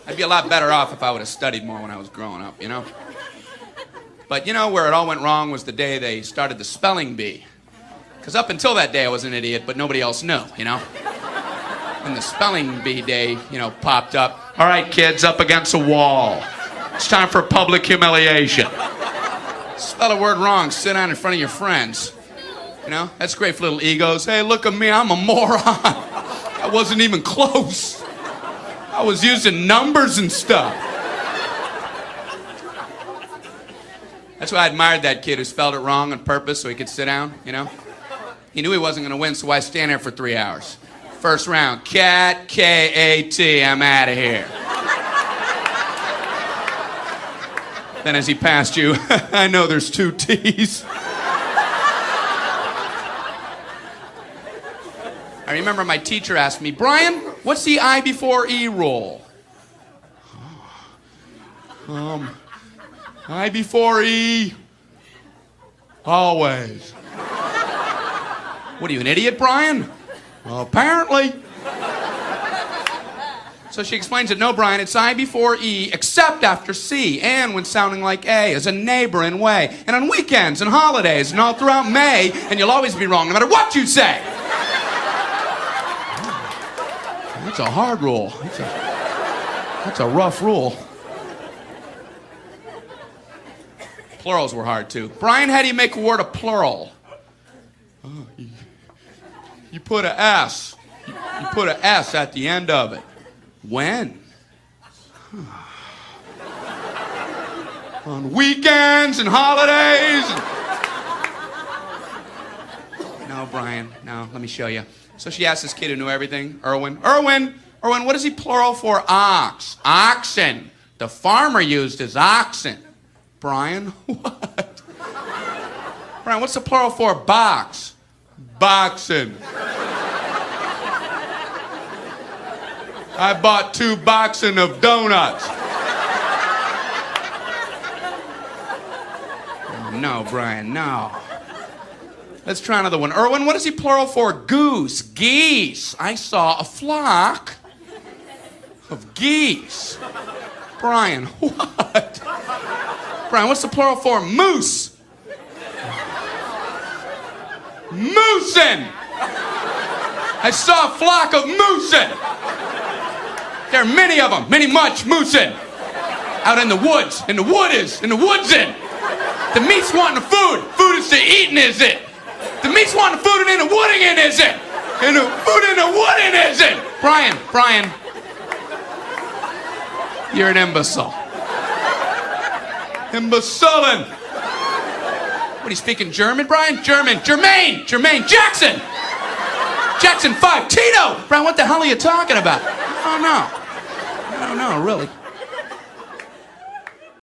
I'd be a lot better off if I would have studied more when I was growing up, you know? But you know where it all went wrong was the day they started the spelling bee. Because up until that day I was an idiot, but nobody else knew, you know? When the spelling bee day, you know, popped up. All right, kids, up against a wall. It's time for public humiliation. Spell a word wrong, sit down in front of your friends. You know, that's great for little egos. Hey, look at me, I'm a moron. I wasn't even close. I was using numbers and stuff. That's why I admired that kid who spelled it wrong on purpose so he could sit down, you know? He knew he wasn't going to win, so why stand there for 3 hours? First round, cat, K-A-T, I'm out of here. Then as he passed you, I know there's 2 T's. I remember my teacher asked me, Brian, what's the I before E rule? I before E, always. What are you, an idiot, Brian? Well, apparently. So she explains it, no, Brian, it's I before E, except after C, and when sounding like A, as a neighboring way, and on weekends and holidays, and all throughout May, and you'll always be wrong, no matter what you say. That's a hard rule. That's a rough rule. Plurals were hard, too. Brian, how do you make a word a plural? You put a S. You put a S at the end of it. When? On weekends and holidays. No, Brian, no, let me show you. So she asked this kid who knew everything, Erwin, what is he plural for? Ox. Oxen. The farmer used his oxen. Brian, what? Brian, what's the plural for box? Boxen. I bought 2 boxen of donuts. Oh, no, Brian, no. Let's try another one. Erwin, what is he plural for? Goose. Geese. I saw a flock of geese. Brian, what? Brian, what's the plural for? Moose. Moosin. I saw a flock of moosin. There are many of them, much moosin. Out in the woods, in the woodsin. The meat's wanting the food. Food is to eating, is it? The meat's wanting the food and in the wooding in, is it? And the food in the wooding, is it? Brian, you're an imbecile. Imbecilin'. What, are you speaking German, Brian? Germaine, Jackson 5, Tito. Brian, what the hell are you talking about? I don't know, really.